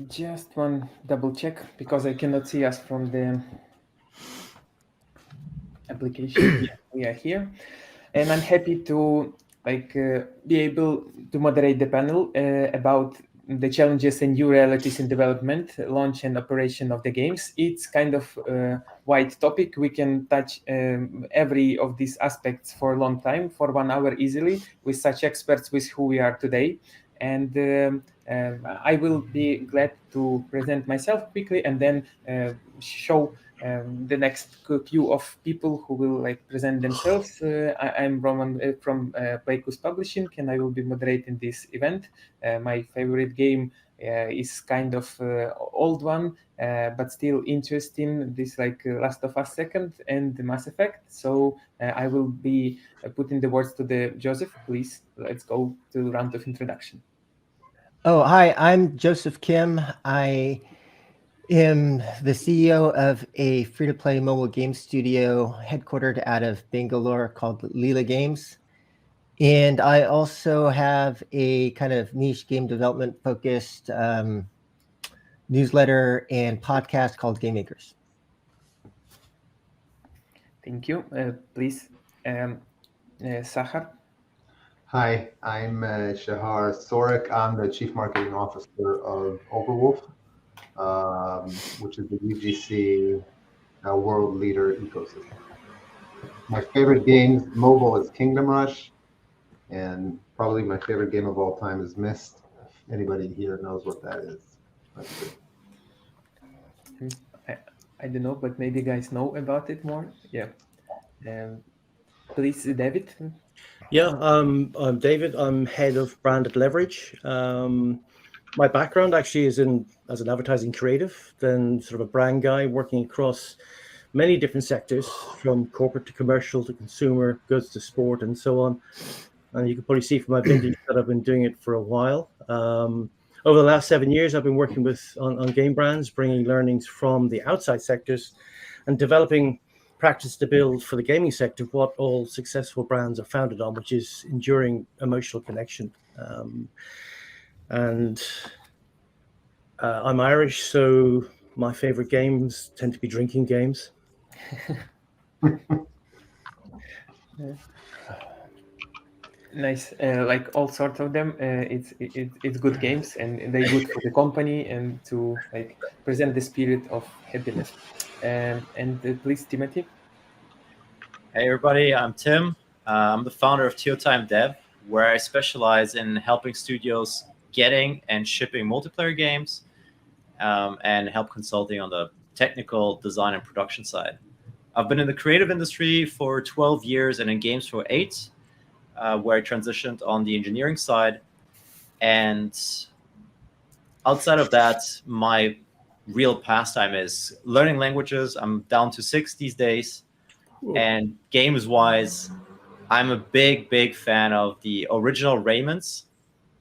Just one double check because I cannot see us from the application. Yeah, we are here, and I'm happy to be able to moderate the panel about the challenges and new realities in development, launch, and operation of the games. It's kind of a wide topic. We can touch every of these aspects for a long time, for 1 hour easily, with such experts with who we are today. And I will be glad to present myself quickly and then show the next queue of people who will present themselves. I'm Roman from Playcus Publishing, and I will be moderating this event. My favorite game is kind of old one, but still interesting. This Last of Us Second and the Mass Effect. So I will be putting the words to the Joseph. Please, let's go to the round of introduction. Oh, hi, I'm Joseph Kim. I am the CEO of a free-to-play mobile game studio headquartered out of Bangalore called Lila Games. And I also have a kind of niche game development focused newsletter and podcast called Game Makers. Thank you. Please, Shahar. Hi, I'm Shahar Sorek. I'm the Chief Marketing Officer of Overwolf, which is the UGC world leader ecosystem. My favorite games mobile is Kingdom Rush, and probably my favorite game of all time is Myst. If anybody here knows what that is. I don't know, but maybe guys know about it more. Yeah. Please, David. Yeah, I'm David. I'm head of brand at Leverage. My background actually is as an advertising creative, then sort of a brand guy working across many different sectors, from corporate to commercial to consumer goods to sport and so on. And you can probably see from my vintage that I've been doing it for a while. Over the last 7 years, I've been working on game brands, bringing learnings from the outside sectors and developing practice to build for the gaming sector what all successful brands are founded on, which is enduring emotional connection. And I'm Irish, so my favorite games tend to be drinking games. Nice, like all sorts of them. It's good games, and they're good for the company and to present the spirit of happiness. And please, Timothy. Hey everybody, I'm Tim. I'm the founder of TheoTimeDev, where I specialize in helping studios getting and shipping multiplayer games, and help consulting on the technical design and production side. I've been in the creative industry for 12 years and in games for 8, where I transitioned on the engineering side. And outside of that, my real pastime is learning languages. I'm down to 6 these days. And games-wise, I'm a big fan of the original Raymond's,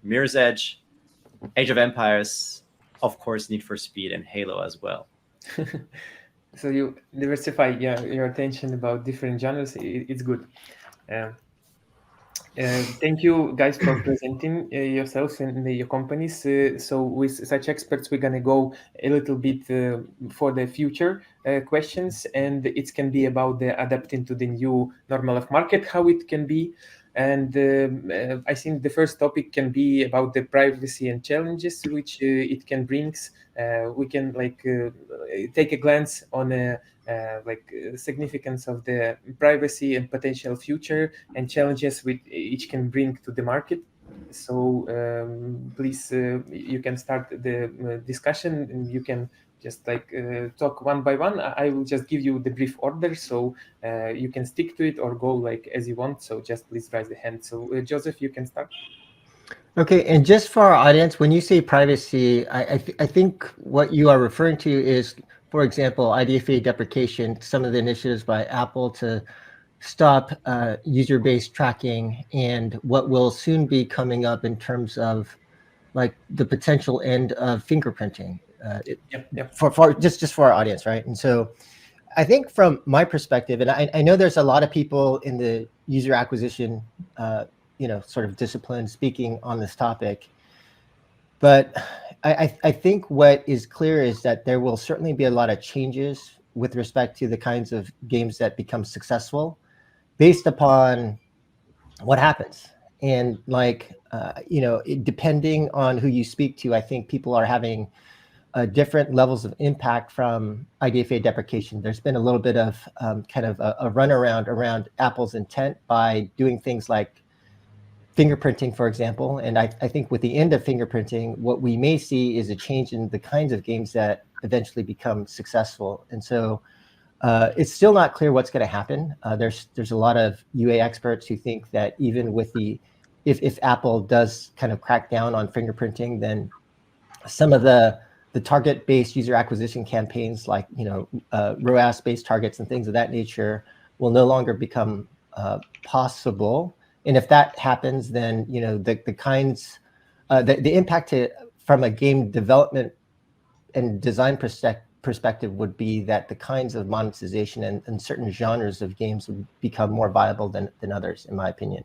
Mirror's Edge, Age of Empires, of course, Need for Speed, and Halo as well. So you diversify your attention about different genres. It's good. Thank you guys for presenting yourselves and your companies. So with such experts, we're gonna go a little bit for the future questions, and it can be about the adapting to the new normal of market, how it can be. And I think the first topic can be about the privacy and challenges which it can brings. We can take a glance on significance of the privacy and potential future and challenges which each can bring to the market. So please, you can start the discussion, and you can just talk one by one. I will just give you the brief order, so you can stick to it or go as you want. So just please raise the hand. So Joseph, you can start. Okay, and just for our audience, when you say privacy, I think what you are referring to is, for example, IDFA deprecation, some of the initiatives by Apple to stop user-based tracking, and what will soon be coming up in terms of the potential end of fingerprinting. For just for our audience, right? And so I think from my perspective, and I know there's a lot of people in the user acquisition sort of discipline speaking on this topic, but I think what is clear is that there will certainly be a lot of changes with respect to the kinds of games that become successful based upon what happens. And like, depending on who you speak to, I think people are having different levels of impact from IDFA deprecation. There's been a little bit of kind of a runaround around Apple's intent by doing things like fingerprinting, for example. And I think with the end of fingerprinting, what we may see is a change in the kinds of games that eventually become successful. And so it's still not clear what's going to happen. There's a lot of UA experts who think that even with if Apple does kind of crack down on fingerprinting, then some of the target-based user acquisition campaigns, like ROAS-based targets and things of that nature, will no longer become possible. And if that happens, then the kinds, the impact from a game development and design perspective would be that the kinds of monetization and certain genres of games would become more viable than others, in my opinion.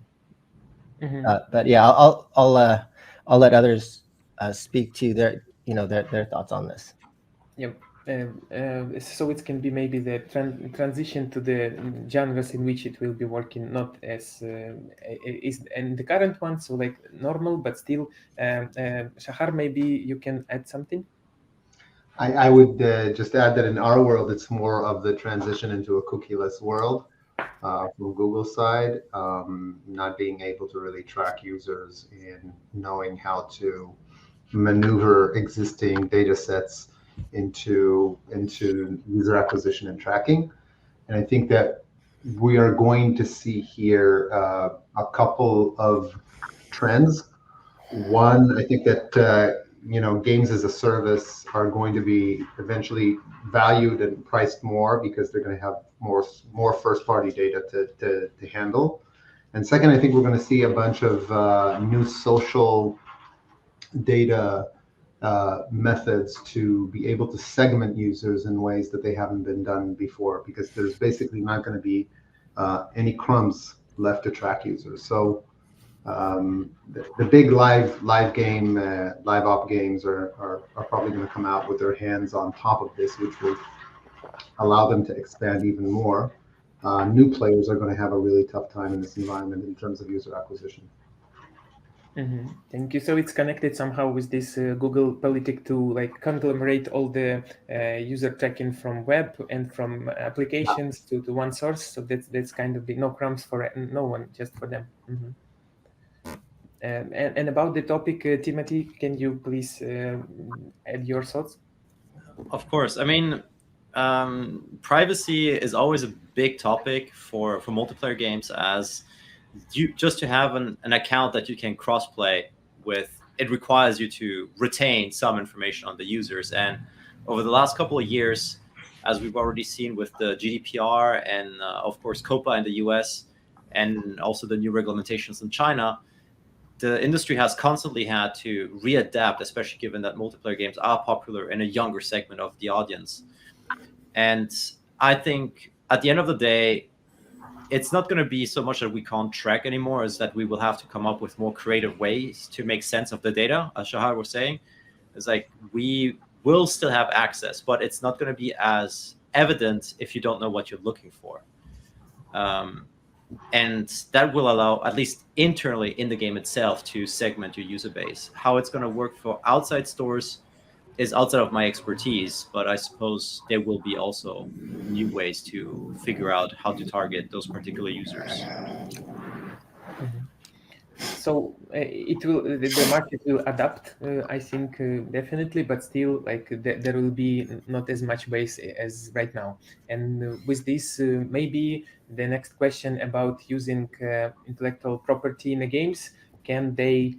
Mhm. But yeah, I'll let others speak to their thoughts on this. Yep. So it can be maybe the transition to the genres in which it will be working, not as is in the current one, so like normal, but still. Shahar, maybe you can add something. I would just add that in our world, it's more of the transition into a cookieless world from Google's side, not being able to really track users and knowing how to maneuver existing data sets into user acquisition and tracking. And I think that we are going to see here a couple of trends. One, I think that games as a service are going to be eventually valued and priced more because they're going to have more first-party data to handle. And second, I think we're going to see a bunch of new social data methods to be able to segment users in ways that they haven't been done before, because there's basically not going to be any crumbs left to track users. So the big live op games are probably going to come out with their hands on top of this, which will allow them to expand even more. New players are going to have a really tough time in this environment in terms of user acquisition. Mm-hmm. Thank you. So it's connected somehow with this Google politic to like conglomerate all the user tracking from web and from applications to one source. So that's kind of no crumbs for no one, just for them. Mm-hmm. And about the topic, Timothy, can you please add your thoughts? Of course. I mean, privacy is always a big topic for multiplayer games, as just to have an account that you can cross-play with, it requires you to retain some information on the users. And over the last couple of years, as we've already seen with the GDPR and of course COPPA in the US, and also the new regulations in China, the industry has constantly had to readapt, especially given that multiplayer games are popular in a younger segment of the audience. And I think at the end of the day, it's not going to be so much that we can't track anymore, as that we will have to come up with more creative ways to make sense of the data. As Shahar was saying, it's like we will still have access, but it's not going to be as evident if you don't know what you're looking for. And that will allow, at least internally in the game itself, to segment your user base. How it's going to work for outside stores is outside of my expertise, but I suppose there will be also new ways to figure out how to target those particular users. Mm-hmm. So the market will adapt, I think, definitely, but still, like there will be not as much base as right now. And with this, maybe the next question about using intellectual property in the games, can they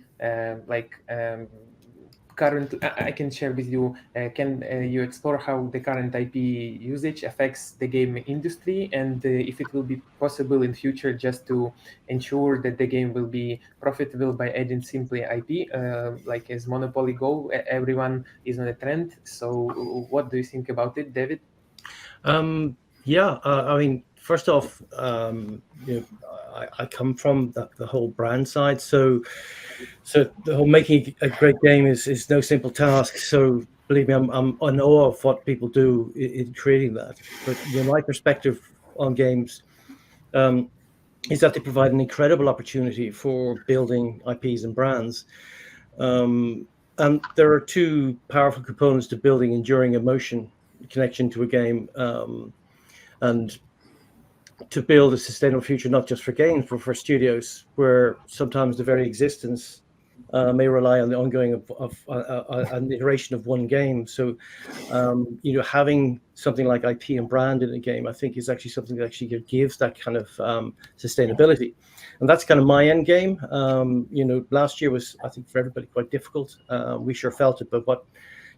current? I can share with you. Can you explore how the current IP usage affects the game industry, and if it will be possible in future just to ensure that the game will be profitable by adding simply IP, like as Monopoly Go, everyone is on a trend. So, what do you think about it, David? Yeah, I mean, first off, I come from the whole brand side, so So the whole making a great game is no simple task. So believe me, I'm in awe of what people do in creating that. But my perspective on games is that they provide an incredible opportunity for building IPs and brands. And there are two powerful components to building enduring emotion connection to a game, and to build a sustainable future, not just for games, but for studios, where sometimes the very existence may rely on the ongoing of an iteration of one game. So, having something like IP and brand in a game, I think, is actually something that actually gives that kind of sustainability. And that's kind of my end game. Last year was, I think, for everybody quite difficult. We sure felt it, but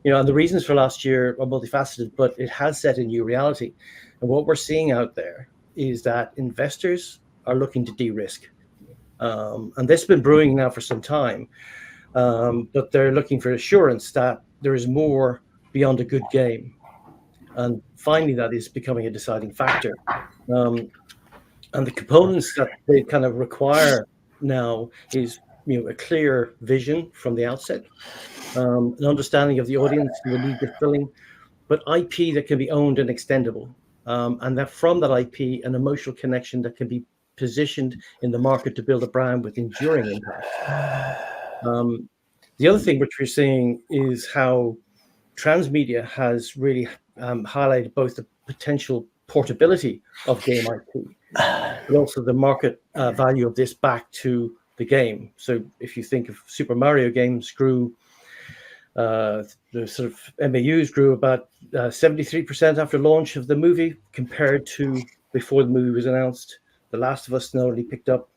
and the reasons for last year are multifaceted, but it has set a new reality. And what we're seeing out there is that investors are looking to de-risk. And this has been brewing now for some time, but they're looking for assurance that there is more beyond a good game. And finding that is becoming a deciding factor. And the components that they kind of require now is a clear vision from the outset, an understanding of the audience and the need they're filling, but IP that can be owned and extendable. And that from that IP, an emotional connection that can be positioned in the market to build a brand with enduring impact. The other thing which we're seeing is how transmedia has really highlighted both the potential portability of game IP, but also the market value of this back to the game. So if you think of Super Mario games grew, the sort of MAUs grew about 73% after launch of the movie compared to before the movie was announced. The Last of Us not only picked up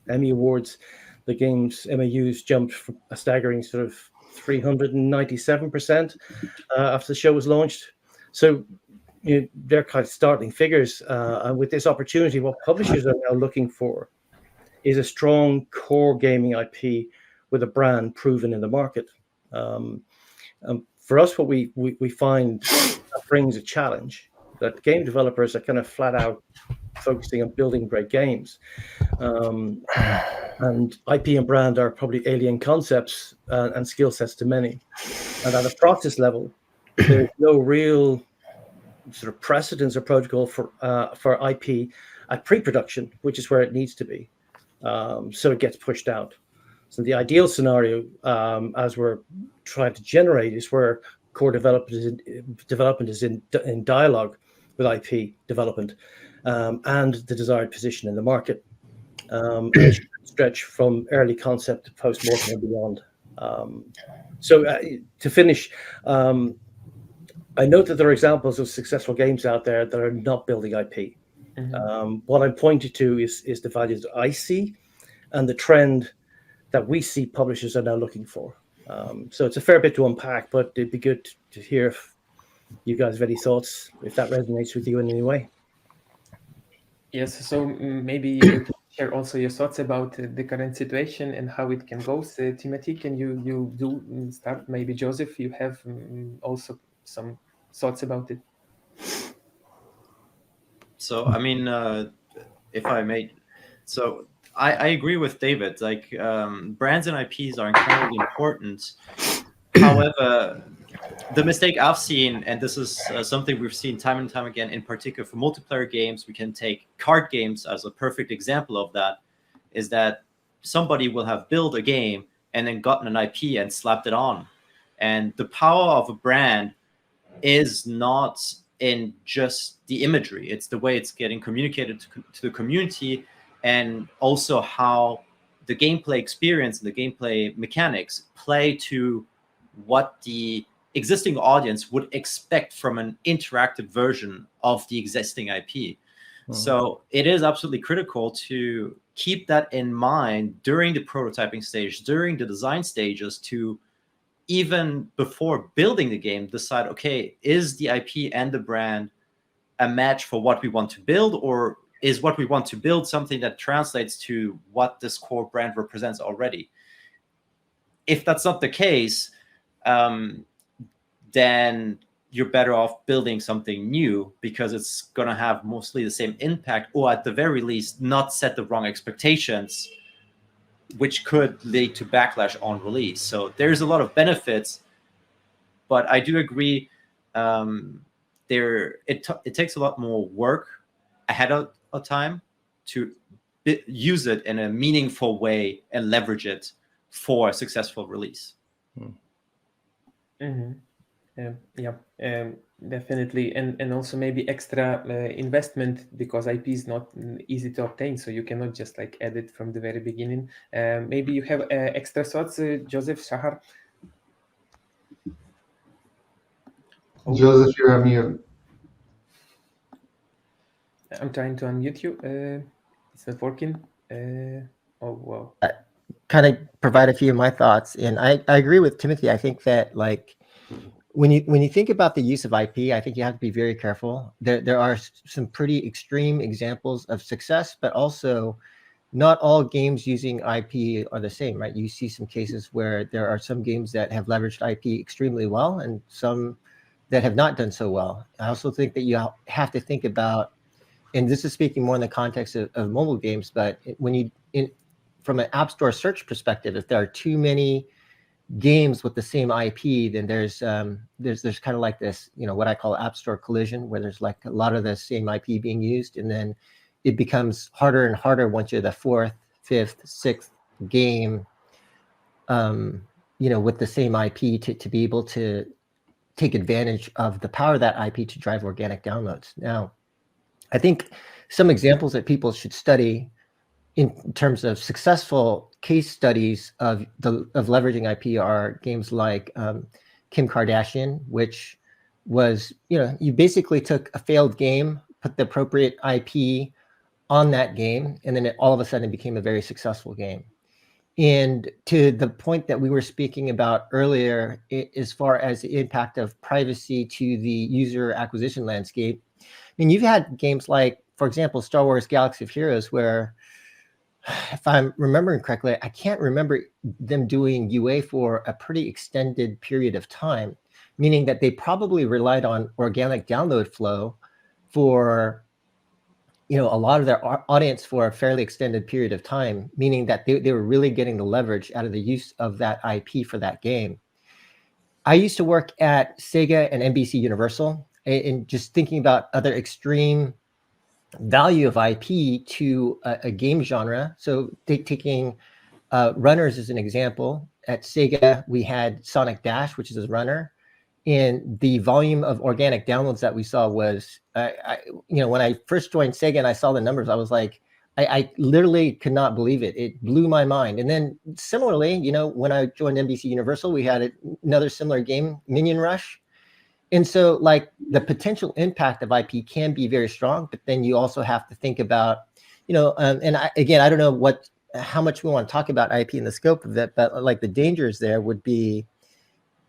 Emmy Awards, the game's MAUs jumped from a staggering sort of 397% after the show was launched. So they're kind of startling figures. And with this opportunity, what publishers are now looking for is a strong core gaming IP with a brand proven in the market. For us, what we find that brings a challenge, that game developers are kind of flat out focusing on building great games. And IP and brand are probably alien concepts and skill sets to many. And at a process level, there's no real sort of precedence or protocol for IP at pre-production, which is where it needs to be. So it gets pushed out. So the ideal scenario, as we're trying to generate, is where core development is in dialogue with IP development and the desired position in the market. And it should stretch from early concept to post-mortem and beyond. So to finish, I note that there are examples of successful games out there that are not building IP. What I'm pointing to is the values that I see and the trend that we see publishers are now looking for. So it's a fair bit to unpack, but it'd be good to hear if you guys have any thoughts, if that resonates with you in any way. Yes, so maybe you can share also your thoughts about the current situation and how it can go. So, Timothy, can you do start? Maybe Joseph, you have also some thoughts about it. So, I mean, if I may, so I agree with David. Like, brands and IPs are incredibly important. However, the mistake I've seen, and this is something we've seen time and time again, in particular for multiplayer games, we can take card games as a perfect example of that, is that somebody will have built a game and then gotten an IP and slapped it on. And the power of a brand is not in just the imagery. It's the way it's getting communicated to the community, and also how the gameplay experience and the gameplay mechanics play to what the existing audience would expect from an interactive version of the existing IP. So it is absolutely critical to keep that in mind during the prototyping stage, during the design stages, to even before building the game, decide, okay, is the IP and the brand a match for what we want to build, or is what we want to build something that translates to what this core brand represents already? If that's not the case, then you're better off building something new, because it's going to have mostly the same impact, or at the very least not set the wrong expectations which could lead to backlash on release. So there's a lot of benefits, but I do agree. It takes a lot more work ahead of time to use it in a meaningful way and leverage it for a successful release. Definitely, and also maybe extra investment, because IP is not easy to obtain, so you cannot just like add it from the very beginning. Maybe you have extra thoughts, Joseph, Shahar? Joseph, you're on mute. I'm trying to unmute you. It's not working. Oh, wow. Kind of provide a few of my thoughts, and I agree with Timothy. I think that like when you think about the use of IP, I think you have to be very careful. There are some pretty extreme examples of success, but also not all games using IP are the same, right? You see some cases where there are some games that have leveraged IP extremely well and some that have not done so well. I also think that you have to think about, and this is speaking more in the context of mobile games, but when you, from an app store search perspective, if there are too many games with the same IP, then there's kind of like this, what I call app store collision, where there's like a lot of the same IP being used, and then it becomes harder and harder once you're the fourth, fifth, sixth game, with the same IP to be able to take advantage of the power of that IP to drive organic downloads. Now, I think some examples that people should study in terms of successful case studies of leveraging IP are games like Kim Kardashian, which was, you basically took a failed game, put the appropriate IP on that game, and then it all of a sudden became a very successful game. And to the point that we were speaking about earlier, as far as the impact of privacy to the user acquisition landscape, I mean, you've had games like, for example, Star Wars Galaxy of Heroes, where, if I'm remembering correctly, I can't remember them doing UA for a pretty extended period of time, meaning that they probably relied on organic download flow for, a lot of their audience for a fairly extended period of time, meaning that they were really getting the leverage out of the use of that IP for that game. I used to work at Sega and NBC Universal, and just thinking about other extreme value of IP to a game genre. So taking runners as an example, at Sega, we had Sonic Dash, which is a runner. And the volume of organic downloads that we saw was, when I first joined Sega and I saw the numbers, I was like, I literally could not believe it. It blew my mind. And then similarly, when I joined NBC Universal, we had another similar game, Minion Rush. And so like the potential impact of IP can be very strong, but then you also have to think about, and I don't know how much we want to talk about IP in the scope of that, but like the dangers there would be,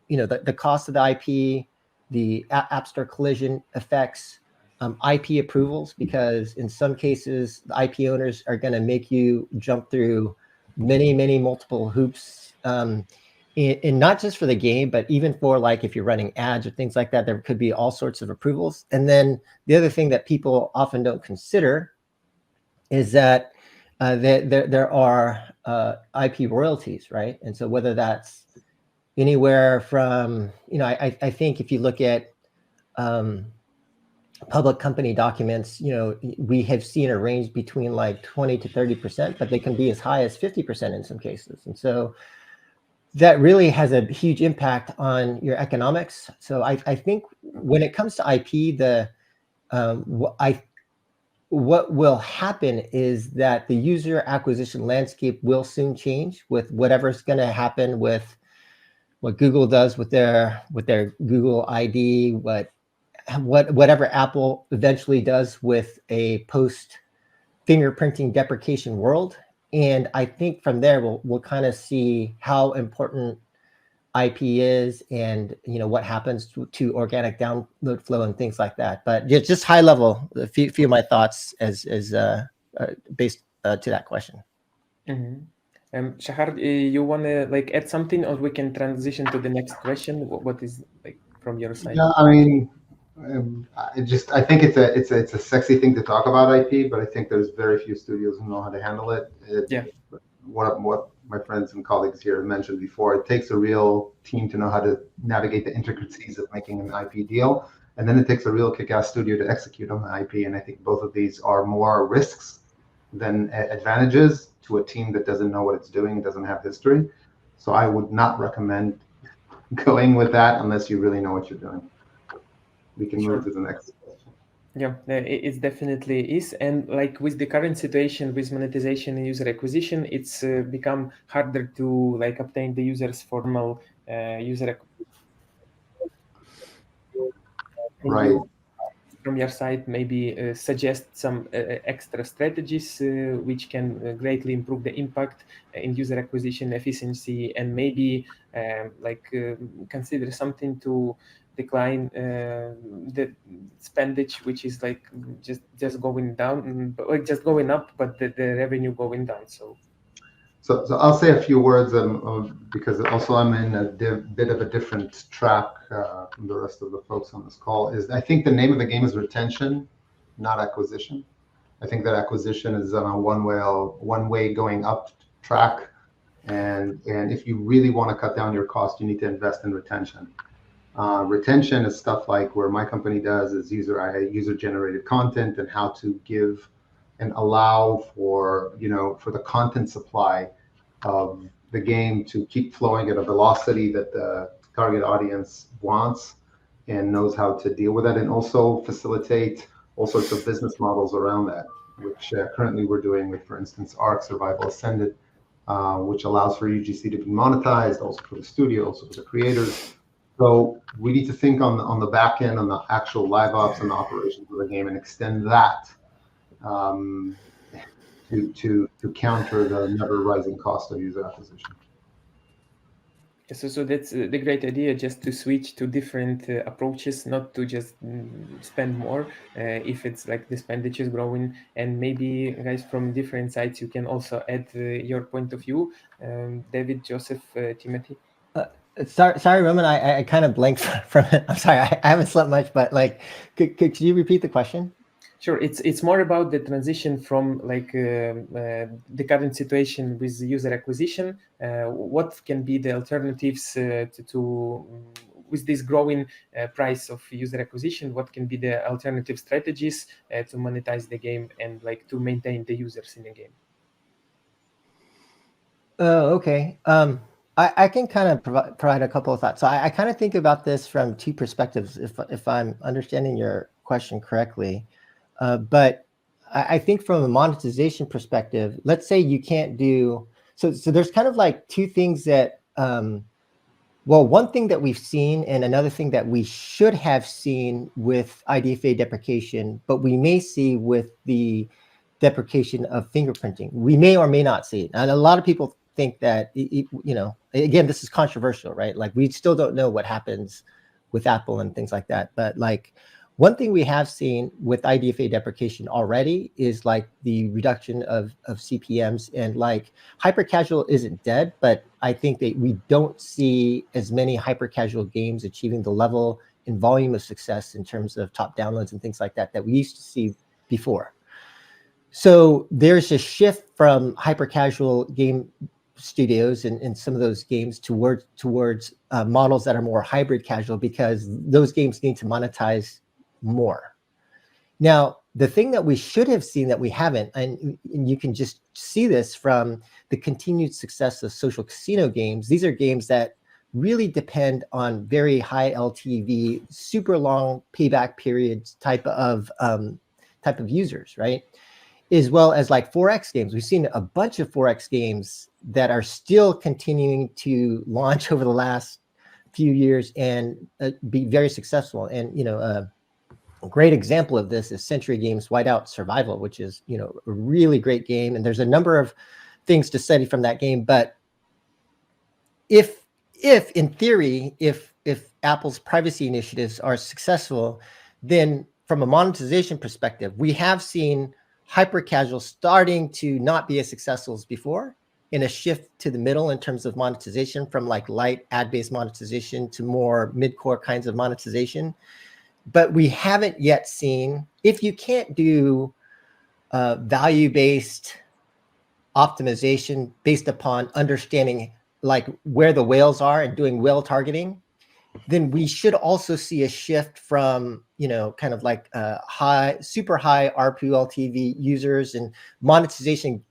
the cost of the IP, the app store collision effects, IP approvals, because in some cases, the IP owners are going to make you jump through many multiple hoops, and not just for the game, but even for like if you're running ads or things like that, there could be all sorts of approvals. And then the other thing that people often don't consider is that there are IP royalties, right? And so whether that's anywhere from, I think if you look at public company documents, we have seen a range between like 20 to 30%, but they can be as high as 50% in some cases. And so that really has a huge impact on your economics. So I think when it comes to IP, what will happen is that the user acquisition landscape will soon change with whatever's going to happen with what Google does with their Google ID, whatever Apple eventually does with a post fingerprinting deprecation world. And I think from there we'll kind of see how important IP is, and what happens to organic download flow and things like that. But just high level, a few of my thoughts as based to that question. Mm-hmm. Shahar, you want to like add something, or we can transition to the next question? What is like from your side? Yeah, I mean, I think it's a sexy thing to talk about IP, but I think there's very few studios who know how to handle it. Yeah. what my friends and colleagues here mentioned before. It takes a real team to know how to navigate the intricacies of making an IP deal, and then it takes a real kick-ass studio to execute on the IP. And I think both of these are more risks than advantages to a team that doesn't know what it's doing, doesn't have history. So I would not recommend going with that unless you really know what you're doing. We can move to the next question. Yeah, it definitely is. And like with the current situation with monetization and user acquisition, it's become harder to like obtain the users' formal user acquisition. Right. From your side, maybe suggest some extra strategies which can greatly improve the impact in user acquisition efficiency, and maybe consider something to decline the spendage, which is like just going down, like just going up, but the revenue going down. So I'll say a few words because also I'm in a bit of a different track from the rest of the folks on this call. Is I think the name of the game is retention, not acquisition. I think that acquisition is on a one-way going up track, and if you really want to cut down your cost, you need to invest in retention. Retention is stuff like where my company does is user-generated content and how to give and allow for the content supply of the game to keep flowing at a velocity that the target audience wants and knows how to deal with that, and also facilitate all sorts of business models around that, which currently we're doing with, for instance, Ark Survival Ascended, which allows for UGC to be monetized, also for the studio, also for the creators. So we need to think on the back end, on the actual live ops and the operations of the game, and extend that to counter the never rising cost of user acquisition. So that's the great idea, just to switch to different approaches, not to just spend more if it's like the expenditure is growing. And maybe guys from different sides, you can also add your point of view. David, Joseph, Timothy. Sorry, Roman, I kind of blanked from it. I'm sorry, I haven't slept much, but like, could you repeat the question? Sure, it's more about the transition from like the current situation with user acquisition. What can be the alternatives to with this growing price of user acquisition? What can be the alternative strategies to monetize the game and like to maintain the users in the game? Oh, okay. I can kind of provide a couple of thoughts. So I kind of think about this from two perspectives, if I'm understanding your question correctly. But I think from a monetization perspective, let's say you can't do, so there's kind of like two things that, well, one thing that we've seen and another thing that we should have seen with IDFA deprecation, but we may see with the deprecation of fingerprinting. We may or may not see it. And a lot of people think that, again, this is controversial, right? Like we still don't know what happens with Apple and things like that. But like, one thing we have seen with IDFA deprecation already is like the reduction of CPMs, and like hyper casual isn't dead, but I think that we don't see as many hyper casual games achieving the level and volume of success in terms of top downloads and things like that that we used to see before. So there's a shift from hyper casual game studios and some of those games towards models that are more hybrid casual, because those games need to monetize more. Now, the thing that we should have seen that we haven't, and you can just see this from the continued success of social casino games. These are games that really depend on very high LTV, super long payback periods type of users, right? As well as like 4X games. We've seen a bunch of 4X games that are still continuing to launch over the last few years and be very successful. And a great example of this is Century Games' Whiteout Survival, which is, a really great game. And there's a number of things to study from that game. But if in theory, if Apple's privacy initiatives are successful, then from a monetization perspective, we have seen hyper casual starting to not be as successful as before, in a shift to the middle in terms of monetization, from like light ad-based monetization to more mid-core kinds of monetization. But we haven't yet seen, if you can't do value-based optimization based upon understanding like where the whales are and doing whale targeting, then we should also see a shift from, kind of like super high ARPU LTV users and monetization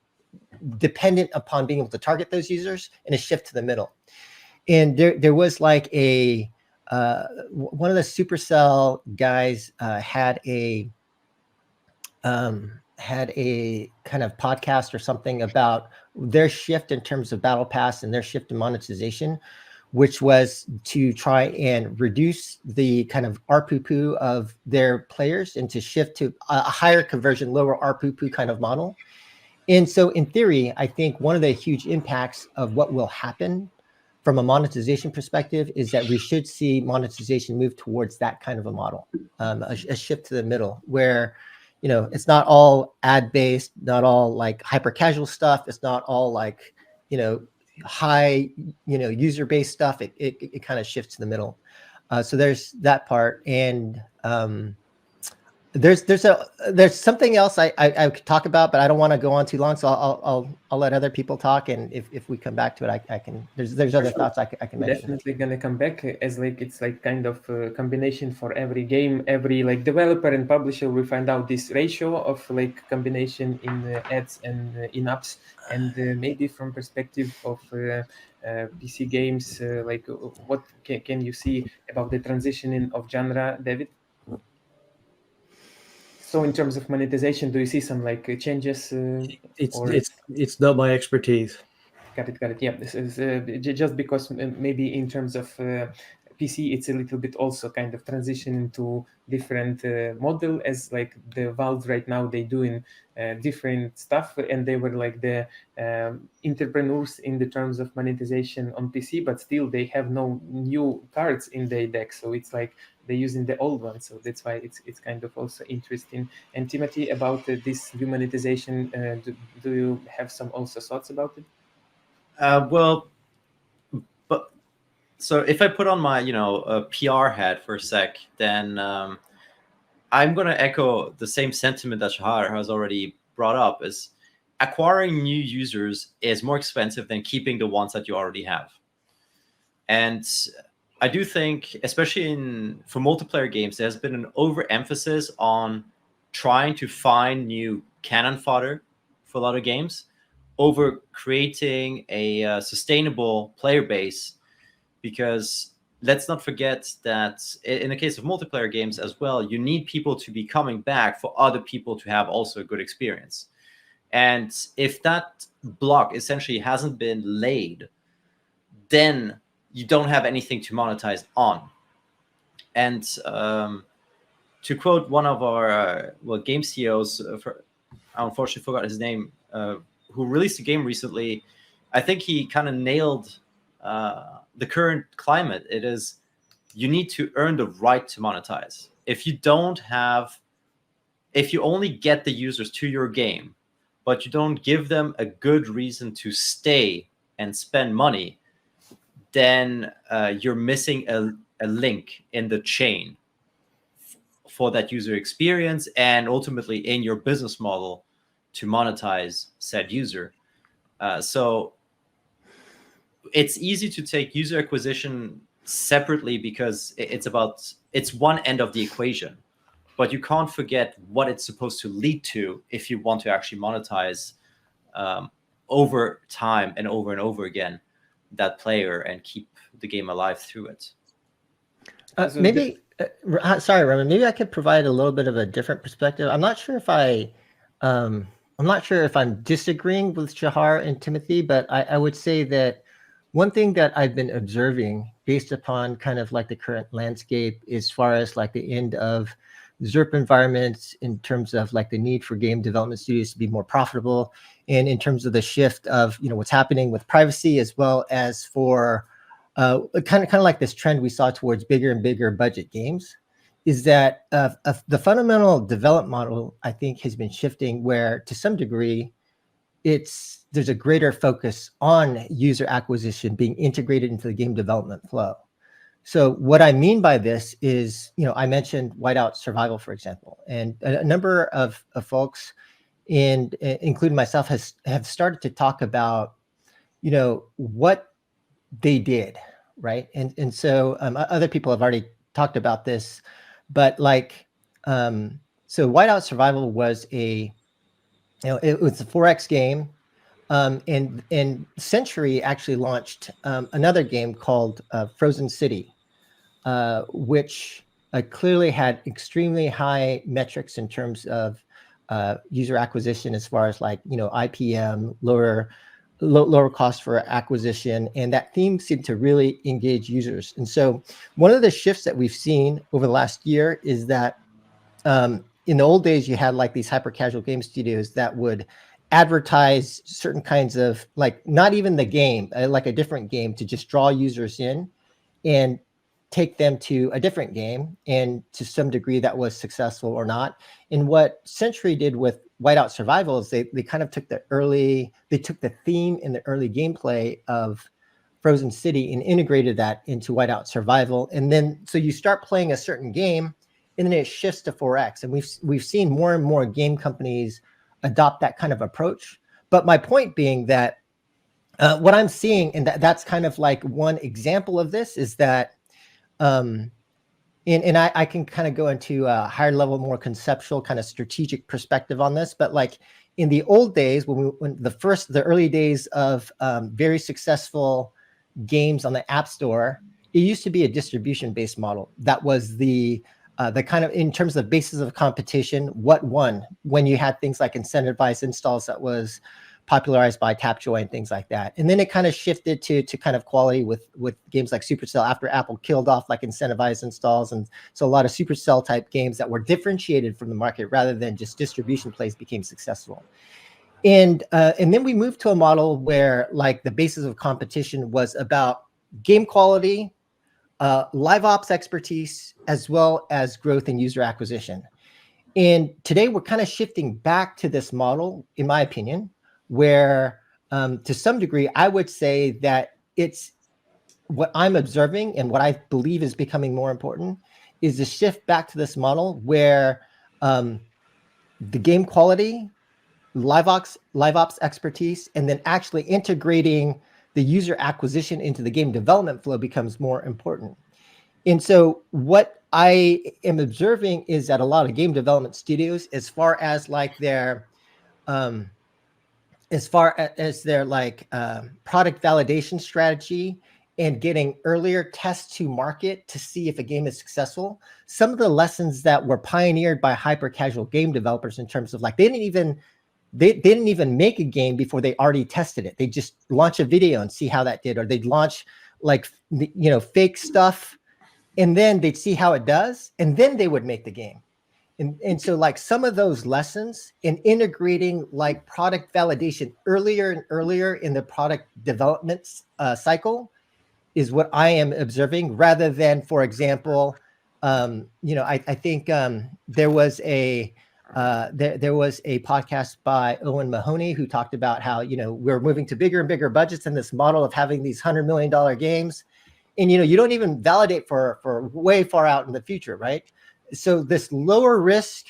dependent upon being able to target those users, and a shift to the middle. And there was like one of the Supercell guys had a kind of podcast or something about their shift in terms of battle pass and their shift in monetization, which was to try and reduce the kind of ARPU of their players and to shift to a higher conversion, lower ARPU kind of model. And so in theory, I think one of the huge impacts of what will happen from a monetization perspective is that we should see monetization move towards that kind of a model, a shift to the middle where, it's not all ad-based, not all like hyper casual stuff. It's not all like, high, user-based stuff. It kind of shifts to the middle. So there's that part. And there's something else I could talk about, but I don't want to go on too long. So I'll let other people talk. And if we come back to it, I can, there's other thoughts I can mention. Definitely gonna come back as like it's like kind of a combination for every game. Every like developer and publisher will find out this ratio of like combination in ads and in-apps, and maybe from perspective of PC games, like what can you see about the transitioning of genre, David? So in terms of monetization, do you see some like changes? It's not my expertise. Got it. Yeah, this is just because maybe in terms of PC, it's a little bit also kind of transitioning to different model, as like the Valve right now, they doing different stuff, and they were like the entrepreneurs in the terms of monetization on PC, but still they have no new cards in their deck, so it's like they're using the old ones. So that's why it's kind of also interesting. And Timothy, about this new monetization, do you have some also thoughts about it? So if I put on my, PR hat for a sec, then I'm going to echo the same sentiment that Shahar has already brought up, is acquiring new users is more expensive than keeping the ones that you already have. And I do think, especially for multiplayer games, there's been an overemphasis on trying to find new cannon fodder for a lot of games over creating a sustainable player base. Because let's not forget that in the case of multiplayer games as well, you need people to be coming back for other people to have also a good experience. And if that block essentially hasn't been laid, then you don't have anything to monetize on. And to quote one of our game CEOs, I unfortunately forgot his name, who released a game recently, I think he kind of nailed the current climate. It is, you need to earn the right to monetize. If you only get the users to your game, but you don't give them a good reason to stay and spend money, then you're missing a link in the chain for that user experience and ultimately in your business model to monetize said user. So it's easy to take user acquisition separately because it's one end of the equation, but you can't forget what it's supposed to lead to if you want to actually monetize over time and over again that player and keep the game alive through it. Sorry, Remez, maybe I could provide a little bit of a different perspective. I'm not sure if I'm disagreeing with Shahar and Timothee, but I would say that one thing that I've been observing based upon kind of like the current landscape as far as like the end of ZERP environments in terms of like the need for game development studios to be more profitable, and in terms of the shift of what's happening with privacy, as well as for kind of like this trend we saw towards bigger and bigger budget games, is that the fundamental development model, I think, has been shifting where to some degree there's a greater focus on user acquisition being integrated into the game development flow. So what I mean by this is, I mentioned Whiteout Survival, for example, and a number of folks and including myself, have started to talk about, what they did, right? And so other people have already talked about this, but like, so Whiteout Survival was it was a 4X game. And Century actually launched another game called Frozen City, which clearly had extremely high metrics in terms of user acquisition, as far as like, IPM, lower cost for acquisition, and that theme seemed to really engage users. And so one of the shifts that we've seen over the last year is that in the old days, you had like these hyper casual game studios that would advertise certain kinds of, like, not even the game, like a different game, to just draw users in and take them to a different game. And to some degree that was successful or not. And what Century did with Whiteout Survival is they kind of took the theme and the early gameplay of Frozen City and integrated that into Whiteout Survival. And then, so you start playing a certain game, and then it shifts to 4X. And we've seen more and more game companies adopt that kind of approach. But my point being that what I'm seeing, and that's kind of like one example of this, is that, and I can kind of go into a higher level, more conceptual, kind of strategic perspective on this. But like in the old days, when the early days of very successful games on the App Store, it used to be a distribution-based model. That was the kind of, in terms of basis of competition, what won, when you had things like incentivized installs that was popularized by Tapjoy and things like that. And then it kind of shifted to kind of quality with games like Supercell after Apple killed off like incentivized installs. And so a lot of Supercell type games that were differentiated from the market rather than just distribution plays became successful. And then we moved to a model where like the basis of competition was about game quality, live ops expertise, as well as growth and user acquisition. And today we're kind of shifting back to this model, in my opinion, where to some degree, I would say that it's what I'm observing and what I believe is becoming more important is the shift back to this model where the game quality, live ops expertise, and then actually integrating the user acquisition into the game development flow becomes more important. And so what I am observing is that a lot of game development studios, as far as like their product validation strategy and getting earlier tests to market to see if a game is successful, some of the lessons that were pioneered by hyper casual game developers in terms of like, they didn't even make a game before they already tested it. They just launch a video and see how that did, or they'd launch like, fake stuff, and then they'd see how it does, and then they would make the game. And so like some of those lessons in integrating like product validation earlier and earlier in the product development cycle is what I am observing, rather than, for example, I think there was a podcast by Owen Mahoney who talked about how, we're moving to bigger and bigger budgets in this model of having these $100 million games. And, you don't even validate for way far out in the future, right? So this lower risk,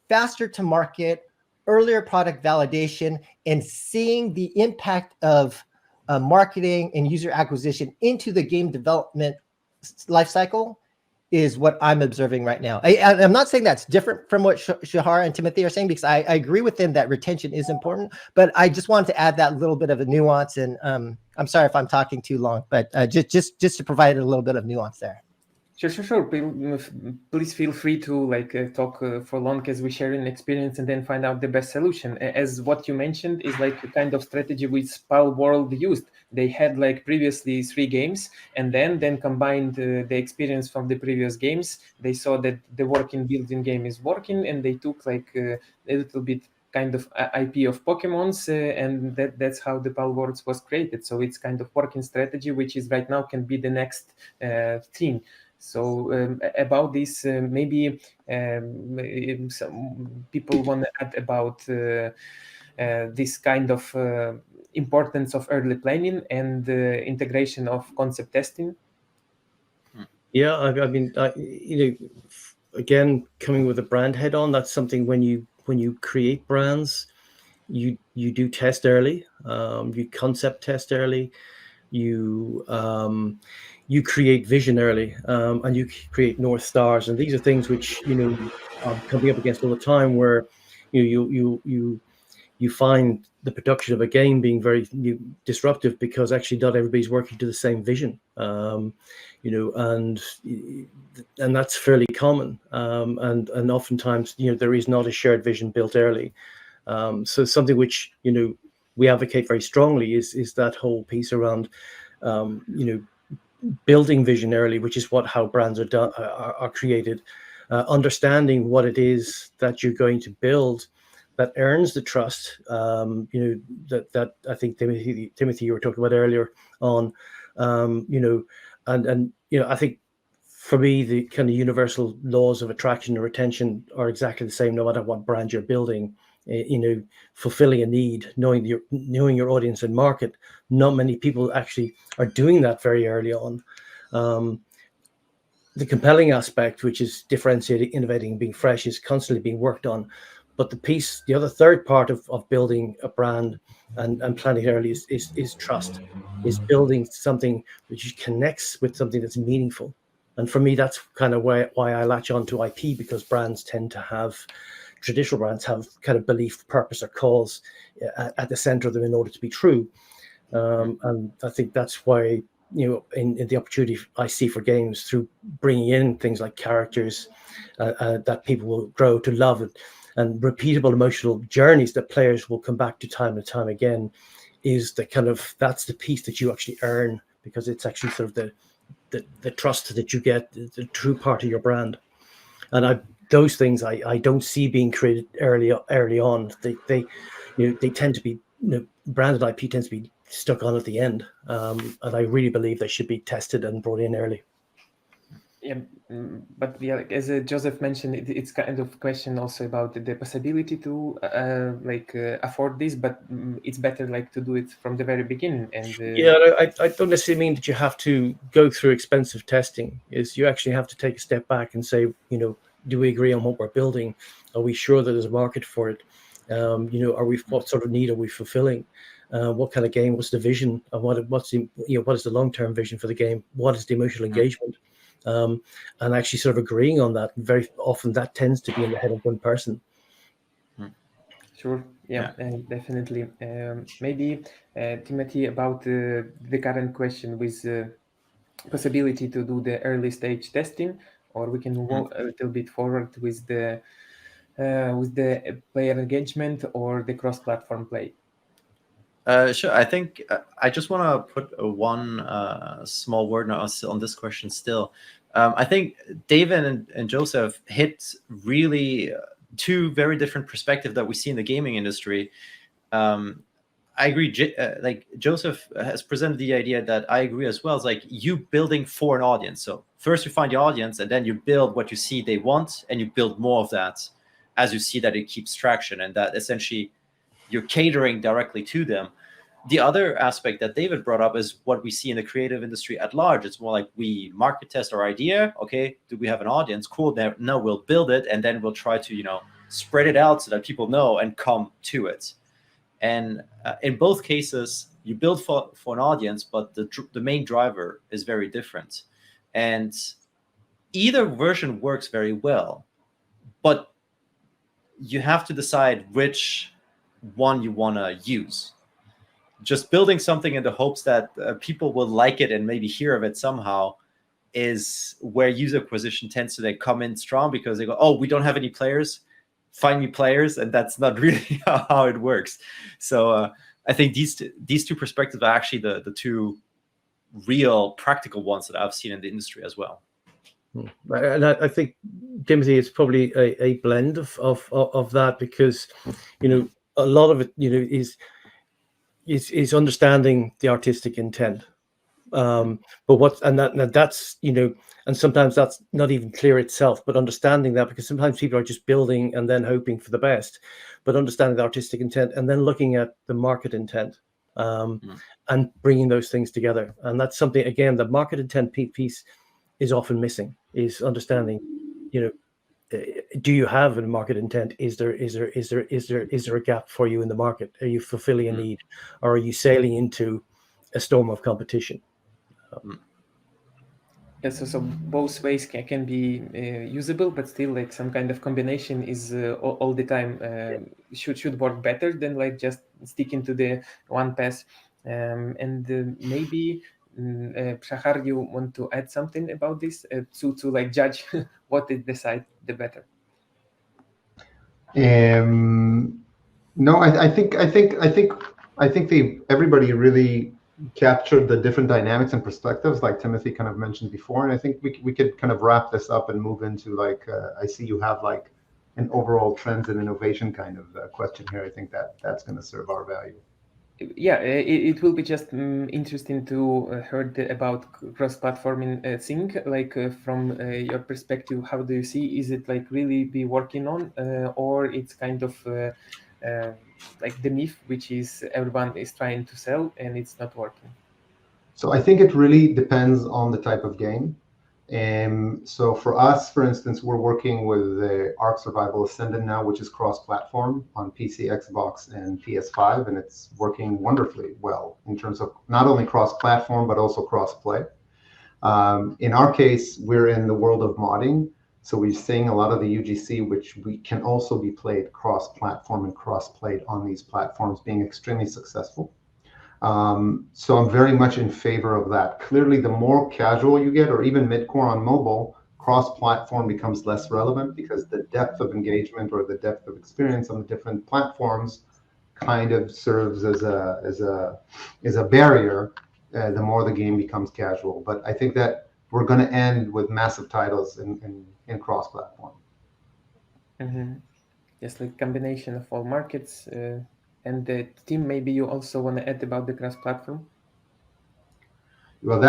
faster to market, earlier product validation, and seeing the impact of marketing and user acquisition into the game development lifecycle is what I'm observing right now. I'm not saying that's different from what Shahar and Timothee are saying, because I agree with them that retention is important, but I just wanted to add that little bit of a nuance. And I'm sorry if I'm talking too long, but just to provide a little bit of nuance there. Sure. Please feel free to talk for long as we share an experience and then find out the best solution. As what you mentioned is like a kind of strategy which Palworld used. They had like previously 3 games, and then combined the experience from the previous games. They saw that the working building game is working, and they took like a little bit kind of IP of Pokemons, and that's how the Palworlds was created. So it's kind of working strategy, which is right now can be the next thing. So about this, maybe some people want to add about this kind of importance of early planning and integration of concept testing. Yeah, I mean, again, coming with a brand head on, that's something when you when you create brands, you do test early, you concept test early, you create vision early, and you create North Stars, and these are things which I'm coming up against all the time, where you find the production of a game being very disruptive because actually not everybody's working to the same vision, and that's fairly common, and oftentimes there is not a shared vision built early. So something which we advocate very strongly is that whole piece around building vision early, which is how brands are created, understanding what it is that you're going to build that earns the trust, that I think Timothy you were talking about earlier on, and I think for me the kind of universal laws of attraction and retention are exactly the same no matter what brand you're building. Fulfilling a need, knowing your audience and market. Not many people actually are doing that very early on. The compelling aspect, which is differentiating, innovating, being fresh, is constantly being worked on. But the other third part of building a brand and planning early is trust, is building something which connects with something that's meaningful. And for me, that's kind of why I latch on to IP, because traditional brands have kind of belief, purpose, or cause at the center of them in order to be true. And I think that's why, in the opportunity I see for games through bringing in things like characters that people will grow to love, and repeatable emotional journeys that players will come back to time and time again, is that's the piece that you actually earn, because it's actually sort of the trust that you get, the true part of your brand. And those things I don't see being created early on. They tend to be, branded IP tends to be stuck on at the end, and I really believe they should be tested and brought in early. Yeah, but as Joseph mentioned, it's kind of question also about the possibility to afford this, but it's better to do it from the very beginning. And I don't necessarily mean that you have to go through expensive testing. Is you actually have to take a step back and say, do we agree on what we're building? Are we sure that there's a market for it? What sort of need are we fulfilling? What kind of game? What's the vision? And what is the long-term vision for the game? What is the emotional engagement? And actually sort of agreeing on that. Very often that tends to be in the head of one person. Sure. Yeah. Definitely. Maybe Timothy, about the current question with possibility to do the early stage testing, or we can move a little bit forward with the player engagement or the cross-platform play. Sure. I think I just want to put one small word on this question still. I think David and Joseph hit really two very different perspectives that we see in the gaming industry. I agree. Joseph has presented the idea that I agree as well. It's like you building for an audience. So first you find the audience, and then you build what you see they want, and you build more of that as you see that it keeps traction, and that essentially you're catering directly to them. The other aspect that David brought up is what we see in the creative industry at large. It's more like we market test our idea. Okay, do we have an audience? Cool. No, we'll build it, and then we'll try to spread it out so that people know and come to it. And in both cases, you build for an audience, but the main driver is very different. And either version works very well, but you have to decide which one you want to use. Just building something in the hopes that people will like it and maybe hear of it somehow is where user acquisition tends to then come in strong, because they go, oh, we don't have any players, find me players, and that's not really how it works. So I think these two perspectives are actually the two real practical ones that I've seen in the industry as well. And I think, Timothy, it's probably a blend of that, because a lot of it is understanding the artistic intent, but that's and sometimes that's not even clear itself, but understanding that, because sometimes people are just building and then hoping for the best, but understanding the artistic intent and then looking at the market intent, and bringing those things together. And that's something, again, the market intent piece is often missing, is understanding do you have a market intent? Is there a gap for you in the market? Are you fulfilling a need, or are you sailing into a storm of competition? Yeah, so both ways can be usable, but still like some kind of combination is all the time should work better than like just sticking to the one path. And maybe Shahar, you want to add something about this to like judge what is the side the better? No, I think everybody really captured the different dynamics and perspectives, like Timothy kind of mentioned before. And I think we could kind of wrap this up and move into like I see you have like an overall trends and innovation kind of question here. I think that's going to serve our value. Yeah, it will be just interesting to heard about cross-platforming thing. Like from your perspective, how do you see? Is it like really be working on, or it's kind of like the myth, which is everyone is trying to sell and it's not working? So I think it really depends on the type of game. So for us, for instance, we're working with the Ark Survival Ascendant now, which is cross-platform on PC, Xbox, and PS5, and it's working wonderfully well in terms of not only cross-platform, but also cross-play. In our case, we're in the world of modding, so we're seeing a lot of the UGC, which we can also be played cross-platform and cross-played on these platforms, being extremely successful. So I'm very much in favor of that. Clearly, the more casual you get, or even mid-core on mobile, cross-platform becomes less relevant because the depth of engagement or the depth of experience on the different platforms kind of serves as a barrier. The more the game becomes casual, but I think that we're going to end with massive titles in cross-platform. Just like combination of all markets. And the team, maybe you also want to add about the cross-platform? Well,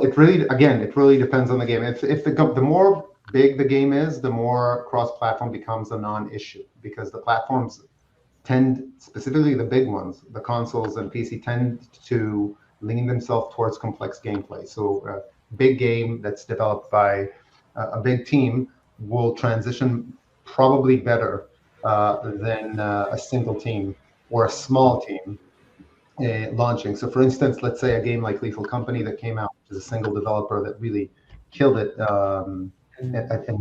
it really depends on the game. If the more big the game is, the more cross-platform becomes a non-issue, because the platforms tend, specifically the big ones, the consoles and PC, tend to lean themselves towards complex gameplay. So a big game that's developed by a big team will transition probably better than a single team or a small team launching. So for instance, let's say a game like Lethal Company that came out, which is a single developer that really killed it at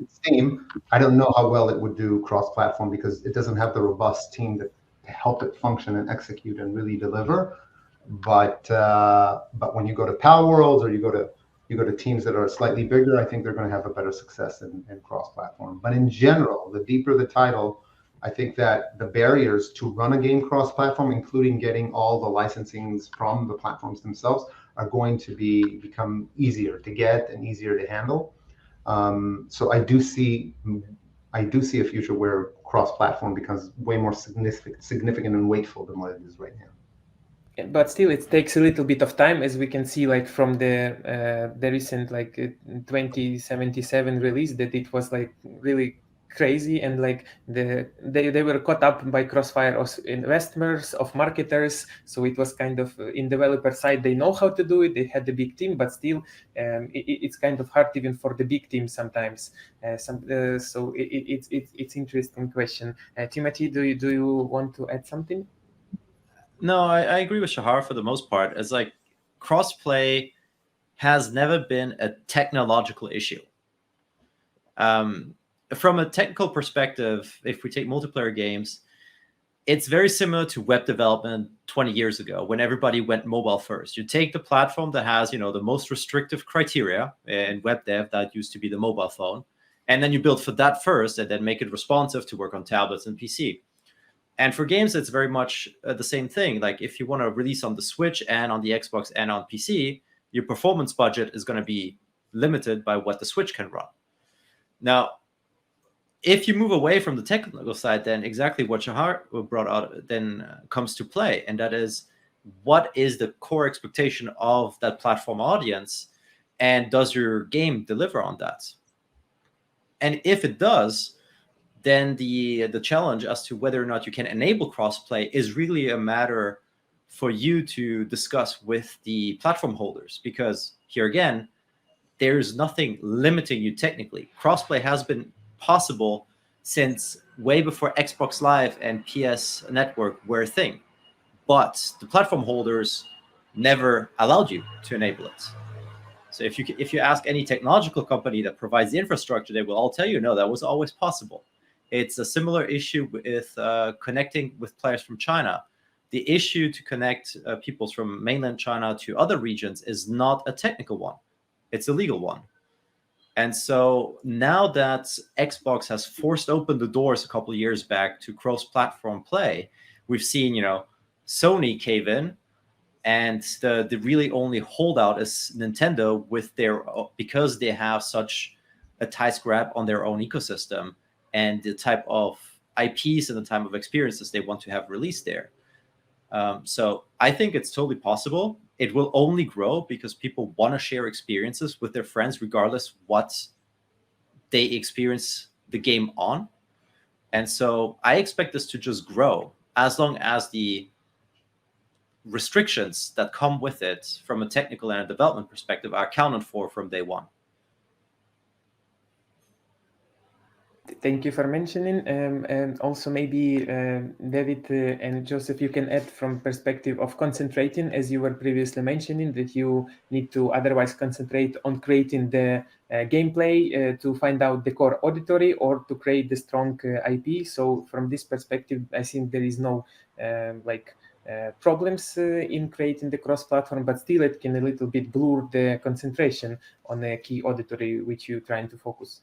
Steam. I don't know how well it would do cross-platform because it doesn't have the robust team to help it function and execute and really deliver. But when you go to Pal Worlds, or you go to teams that are slightly bigger, I think they're going to have a better success in cross-platform. But in general, the deeper the title, I think that the barriers to run a game cross-platform, including getting all the licensings from the platforms themselves, are going to become easier to get and easier to handle. So I do see a future where cross-platform becomes way more significant and weightful than what it is right now. But still, it takes a little bit of time, as we can see, like from the recent 2077 release, that it was like really crazy, and like they were caught up by crossfire of investors, of marketers. So it was kind of in developer side, they know how to do it. They had a big team, but still, it's kind of hard even for the big team sometimes. So it's interesting question. Timothy, do you want to add something? No, I agree with Shahar for the most part. It's like crossplay has never been a technological issue. From a technical perspective, if we take multiplayer games, it's very similar to web development 20 years ago when everybody went mobile first. You take the platform that has, the most restrictive criteria in web dev, that used to be the mobile phone, and then you build for that first and then make it responsive to work on tablets and PC. And for games, it's very much the same thing. Like if you want to release on the Switch and on the Xbox and on PC, your performance budget is going to be limited by what the Switch can run. Now, if you move away from the technical side, then exactly what Shahar brought out then comes to play. And that is, what is the core expectation of that platform audience? And does your game deliver on that? And if it does, then the challenge as to whether or not you can enable crossplay is really a matter for you to discuss with the platform holders, because here again, there's nothing limiting you technically. Crossplay has been possible since way before Xbox Live and PS Network were a thing. But the platform holders never allowed you to enable it. So if you ask any technological company that provides the infrastructure, they will all tell you, no, that was always possible. It's a similar issue with connecting with players from China. The issue to connect people from mainland China to other regions is not a technical one. It's a legal one. And so now that Xbox has forced open the doors a couple of years back to cross-platform play, we've seen, Sony cave in, and the really only holdout is Nintendo because they have such a tight grab on their own ecosystem and the type of IPs and the type of experiences they want to have released there. So I think it's totally possible. It will only grow because people want to share experiences with their friends, regardless what they experience the game on. And so I expect this to just grow as long as the restrictions that come with it from a technical and a development perspective are accounted for from day one. Thank you for mentioning, and also maybe David and Joseph, you can add from perspective of concentrating, as you were previously mentioning, that you need to otherwise concentrate on creating the gameplay to find out the core auditory or to create the strong IP. So from this perspective, I think there is no problems in creating the cross-platform, but still it can a little bit blur the concentration on a key auditory which you're trying to focus.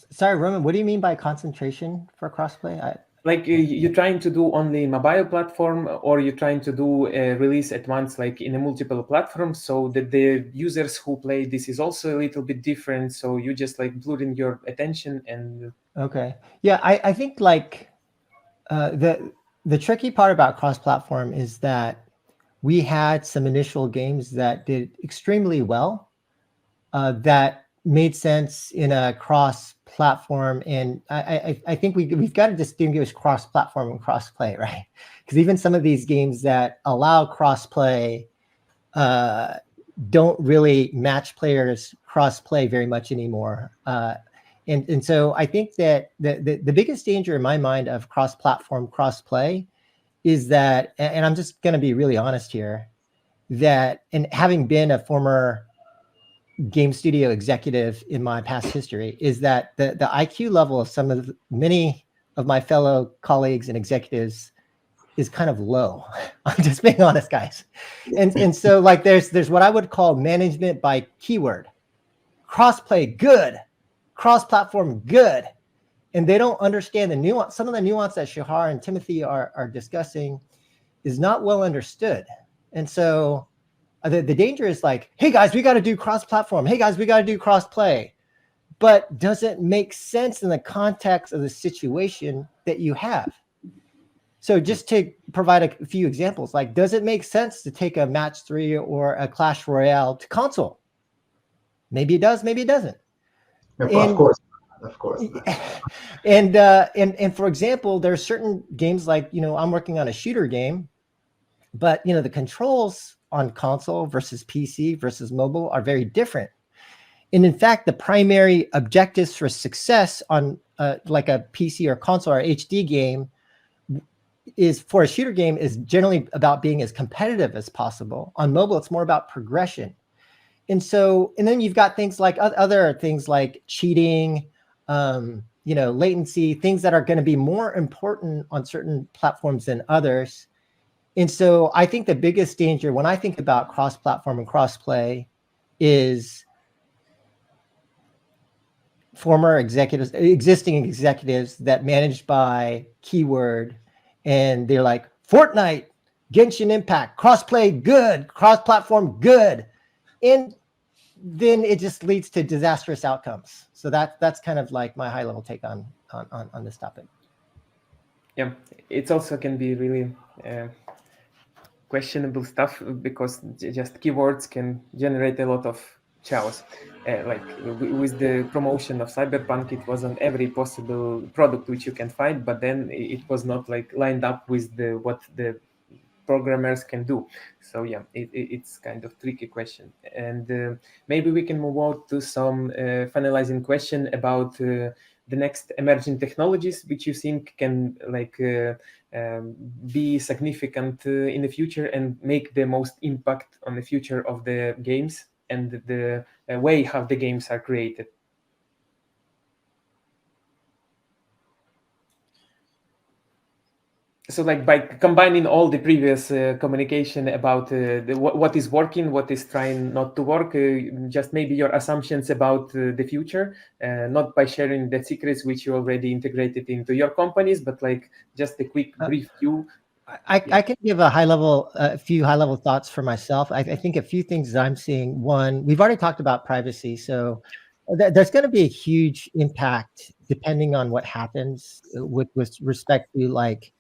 Sorry, Roman, what do you mean by concentration for crossplay? Like you're trying to do only mobile platform, or you're trying to do a release at once, like in a multiple platforms, so that the users who play this is also a little bit different. So you just like blurring your attention and. Okay. Yeah, I think like the tricky part about cross-platform is that we had some initial games that did extremely well that made sense in a cross-platform, and I think we've got to distinguish cross-platform and cross-play, right? Because even some of these games that allow cross-play don't really match players cross-play very much anymore. And so I think that the biggest danger in my mind of cross-platform, cross-play is that, and I'm just going to be really honest here, that, and having been a former game studio executive in my past history, is that the IQ level of many of my fellow colleagues and executives is kind of low. I'm just being honest, guys. And so like there's what I would call management by keyword. Crossplay, good. Cross-platform, good. And they don't understand the nuance. Some of the nuance that Shahar and Timothee are discussing is not well understood. And so the danger is like, hey guys, we got to do cross-platform. Hey guys, we got to do cross-play. But does it make sense in the context of the situation that you have? So just to provide a few examples, like, does it make sense to take a match 3 or a Clash Royale to console? Maybe it does, maybe it doesn't. Of course. And for example, there are certain games like, I'm working on a shooter game, but the controls on console versus PC versus mobile are very different. And in fact, the primary objectives for success on like a PC or console or HD game is, for a shooter game, is generally about being as competitive as possible. On mobile, it's more about progression. And then you've got things like other things like cheating, latency, things that are going to be more important on certain platforms than others. And so I think the biggest danger when I think about cross-platform and cross-play is existing executives that managed by keyword, and they're like, Fortnite, Genshin Impact, cross-play, good, cross-platform, good. And then it just leads to disastrous outcomes. So that's kind of like my high-level take on this topic. Yeah, it also can be really questionable stuff, because just keywords can generate a lot of chaos. Like with the promotion of Cyberpunk, it was on every possible product which you can find, but then it was not like lined up with what the programmers can do. So yeah, it's kind of tricky question. And maybe we can move on to some finalizing question about the next emerging technologies which you think can be significant in the future and make the most impact on the future of the games and the way how the games are created. So like by combining all the previous communication about what is working, what is trying not to work, just maybe your assumptions about the future, not by sharing the secrets which you already integrated into your companies, but like just a quick brief view. I can give a few high level thoughts for myself. I think a few things that I'm seeing. One, we've already talked about privacy, so there's going to be a huge impact depending on what happens with respect to like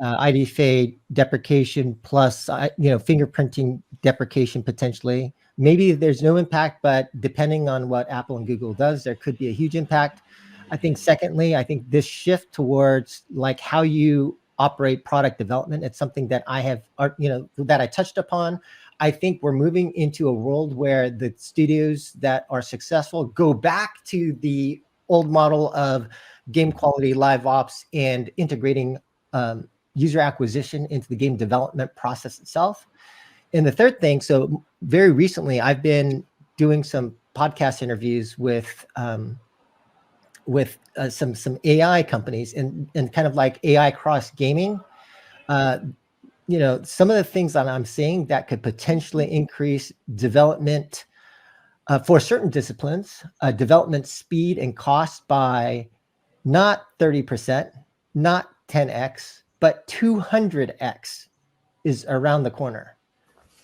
IDFA deprecation plus fingerprinting deprecation potentially. Maybe there's no impact, but depending on what Apple and Google does, there could be a huge impact. I think secondly, I think this shift towards like how you operate product development, it's something that I have, that I touched upon. I think we're moving into a world where the studios that are successful go back to the old model of game quality live ops and integrating user acquisition into the game development process itself. And the third thing, so very recently, I've been doing some podcast interviews with some AI companies and kind of like AI cross gaming. Some of the things that I'm seeing that could potentially increase development for certain disciplines, development speed and cost by not 30%, not 10x, but 200x is around the corner.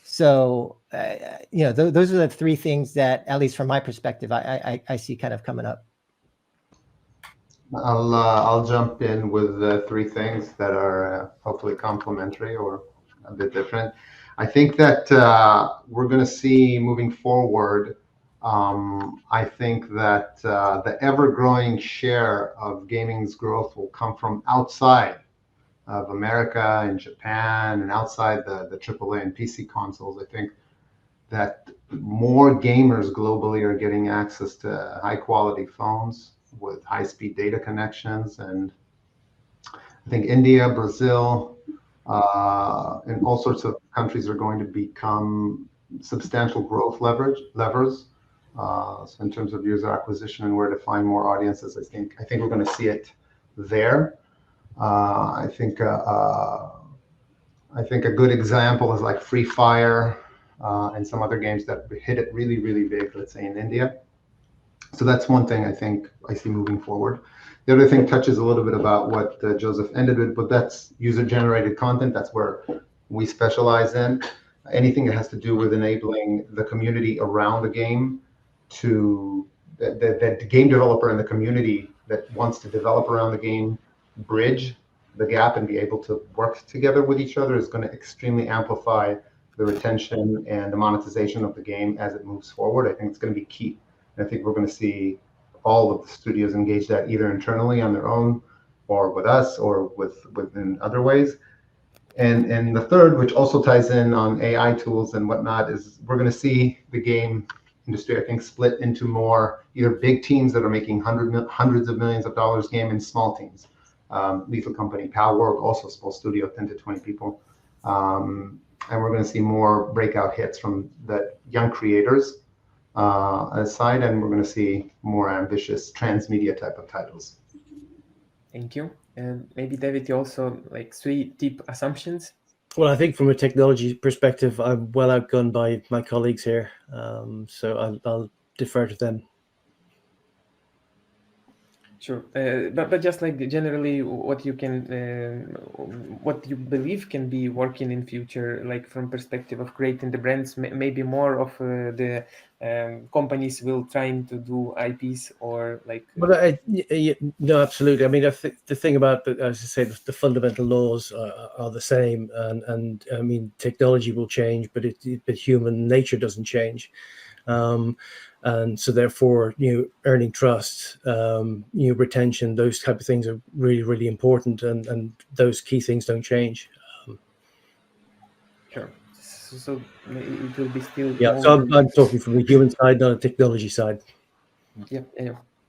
So, those are the three things that, at least from my perspective, I see kind of coming up. I'll jump in with three things that are hopefully complementary or a bit different. I think that we're going to see moving forward. I think that the ever-growing share of gaming's growth will come from outside of America and Japan and outside the AAA and PC consoles. I think that more gamers globally are getting access to high-quality phones with high-speed data connections, and I think India, Brazil, and all sorts of countries are going to become substantial growth levers. So in terms of user acquisition and where to find more audiences, I think we're going to see it there. I think a good example is like Free Fire and some other games that hit it really, really big, let's say in India. So that's one thing I think I see moving forward. The other thing touches a little bit about what Joseph ended with, but that's user-generated content. That's where we specialize in. Anything that has to do with enabling the community around the game to the game developer and the community that wants to develop around the game bridge the gap and be able to work together with each other is going to extremely amplify the retention and the monetization of the game as it moves forward. I think it's going to be key. And I think we're going to see all of the studios engage that either internally on their own or with us or within other ways. And the third, which also ties in on AI tools and whatnot, is we're going to see the game industry, I think, split into more either big teams that are making hundreds of millions of dollars game and small teams. Lethal Company, Palworld, also small studio, 10 to 20 people. And we're going to see more breakout hits from the young creators side, and we're going to see more ambitious transmedia type of titles. Thank you. And maybe David, you also like 3 deep assumptions. Well, I think from a technology perspective, I'm well outgunned by my colleagues here, so I'll defer to them. Sure, but just like generally, what you believe can be working in future, like from perspective of creating the brands, maybe more of the companies will trying to do IPs or like. Well, no, absolutely. I mean, the thing about, as I say, the fundamental laws are the same, and I mean, technology will change, but human nature doesn't change. And so therefore, earning trust, retention, those type of things are really, really important, and those key things don't change. Sure. So it will be still. Yeah, so I'm talking from the human side, not a technology side. Yeah,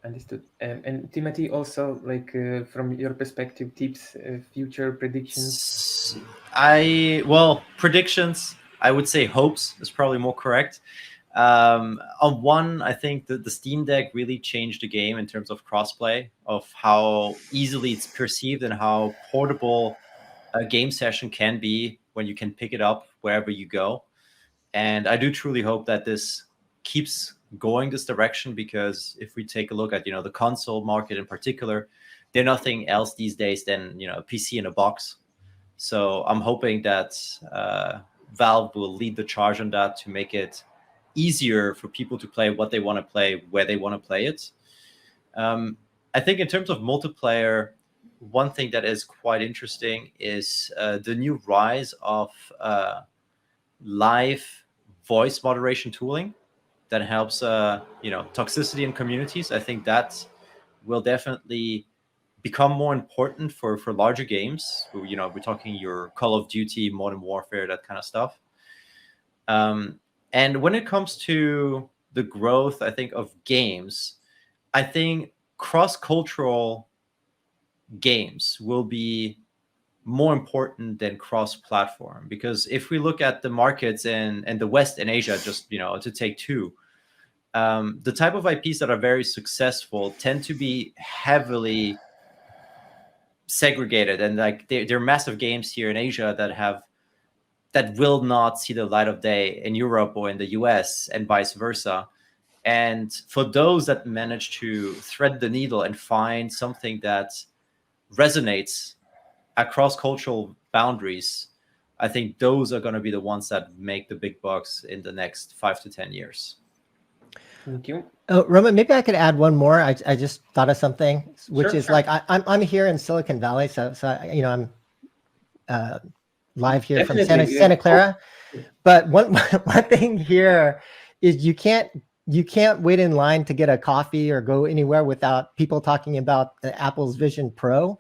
understood. And Timothy, also, like from your perspective, tips, future predictions. Predictions. I would say hopes is probably more correct. On one, I think that the Steam Deck really changed the game in terms of crossplay, of how easily it's perceived and how portable a game session can be when you can pick it up wherever you go. And I do truly hope that this keeps going this direction, because if we take a look at the console market in particular, they're nothing else these days than a PC in a box. So I'm hoping that Valve will lead the charge on that to make it easier for people to play what they want to play, where they want to play it. I think in terms of multiplayer, one thing that is quite interesting is the new rise of live voice moderation tooling that helps toxicity in communities. I think that will definitely become more important for larger games. We're talking your Call of Duty, Modern Warfare, that kind of stuff. And when it comes to the growth, I think, of games, I think cross-cultural games will be more important than cross-platform, because if we look at the markets in the West and Asia, just to take two, the type of IPs that are very successful tend to be heavily segregated, and like they're massive games here in Asia that will not see the light of day in Europe or in the US, and vice versa. And for those that manage to thread the needle and find something that resonates across cultural boundaries, I think those are going to be the ones that make the big bucks in the next 5 to 10 years. Thank you. Oh, Roman, maybe I could add one more. I just thought of something, which Sure, is sure. like I'm here in Silicon Valley, so I'm live here from Santa Clara. But one thing here is you can't wait in line to get a coffee or go anywhere without people talking about Apple's Vision Pro.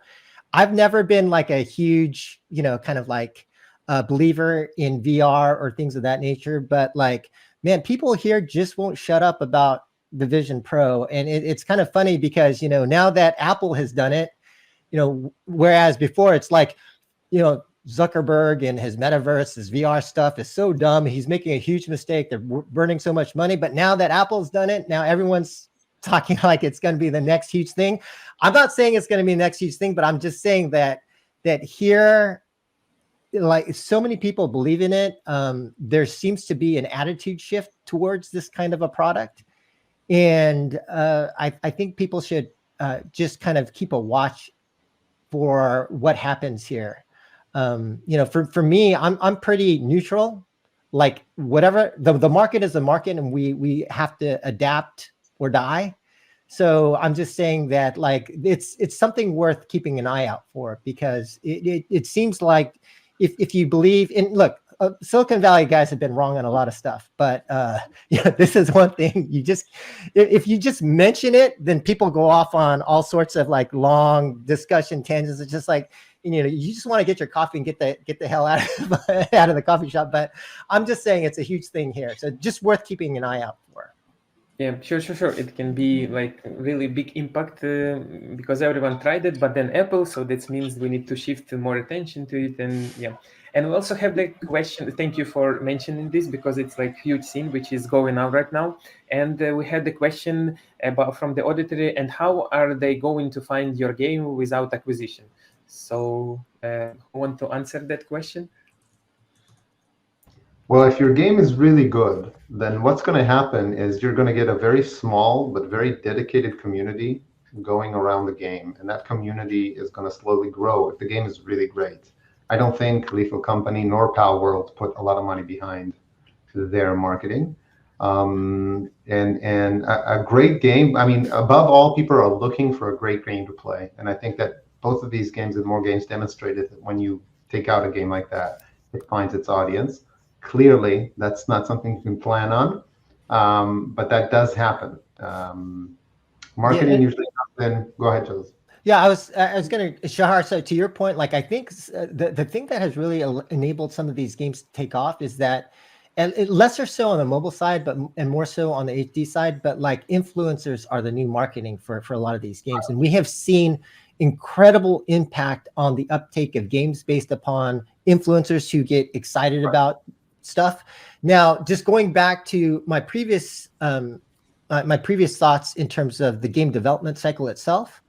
I've never been like a huge, kind of like a believer in VR or things of that nature, but like, man, people here just won't shut up about the Vision Pro. And it's kind of funny because, now that Apple has done it, whereas before it's like, Zuckerberg and his metaverse, his VR stuff is so dumb. He's making a huge mistake. They're burning so much money. But now that Apple's done it, now everyone's talking like it's going to be the next huge thing. I'm not saying it's going to be the next huge thing, but I'm just saying that here, like so many people believe in it. There seems to be an attitude shift towards this kind of a product. And I think people should just kind of keep a watch for what happens here. For me, I'm pretty neutral. Like whatever the market is the market, and we have to adapt or die. So I'm just saying that like it's something worth keeping an eye out for, because it seems like if you believe in, look, Silicon Valley guys have been wrong on a lot of stuff, but this is one thing. If you just mention it, then people go off on all sorts of like long discussion tangents. It's just like, you just want to get your coffee and get the hell out of the coffee shop. But I'm just saying it's a huge thing here, so just worth keeping an eye out for. Yeah, sure. It can be like really big impact because everyone tried it, but then Apple, so that means we need to shift more attention to it. And yeah, and we also have the question, thank you for mentioning this, because it's like huge scene which is going on right now. And we had the question from the auditor, and how are they going to find your game without acquisition? So who want to answer that question? Well, if your game is really good, then what's going to happen is you're going to get a very small but very dedicated community going around the game. And that community is going to slowly grow if the game is really great. I don't think Lethal Company nor Pal World put a lot of money behind their marketing. And a great game, I mean, above all, people are looking for a great game to play. And I think that both of these games and more games demonstrated that when you take out a game like that, it finds its audience. Clearly, that's not something you can plan on, but that does happen. Marketing usually comes in. Go ahead, Joseph. Yeah, I was going to, Shahar, so to your point, like I think the thing that has really enabled some of these games to take off is that, and lesser so on the mobile side, and more so on the HD side, but like influencers are the new marketing for a lot of these games. And we have seen incredible impact on the uptake of games based upon influencers who get excited about stuff. Now, just going back to my previous thoughts in terms of the game development cycle itself,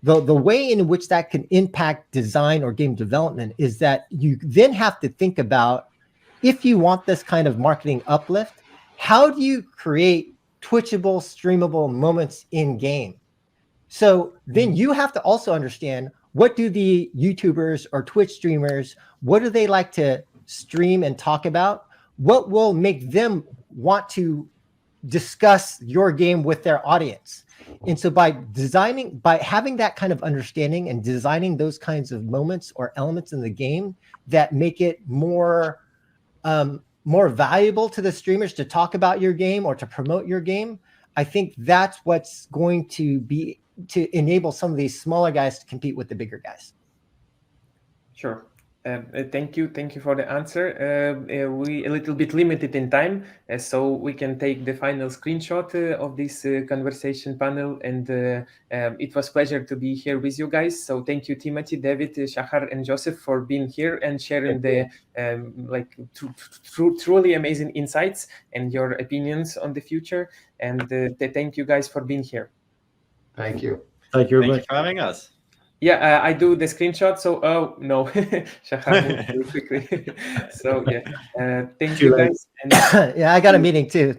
the way in which that can impact design or game development is that you then have to think about, if you want this kind of marketing uplift, how do you create twitchable, streamable moments in game? So then you have to also understand, what do the YouTubers or Twitch streamers, what do they like to stream and talk about? What will make them want to discuss your game with their audience? And so by having that kind of understanding and designing those kinds of moments or elements in the game that make it more valuable to the streamers to talk about your game or to promote your game, I think that's what's going to enable some of these smaller guys to compete with the bigger guys. Sure. Thank you for the answer. We a little bit limited in time, so we can take the final screenshot of this conversation panel. And it was a pleasure to be here with you guys. So thank you, Timothee, David, Shahar, and Joseph, for being here and sharing the truly amazing insights and your opinions on the future. And thank you guys for being here. Thank you. Thank you very Thank you much. for having us. Yeah, I do the screenshot. So, oh no, Shahar moved very quickly. So yeah, thank you guys. And Yeah, I got a meeting too.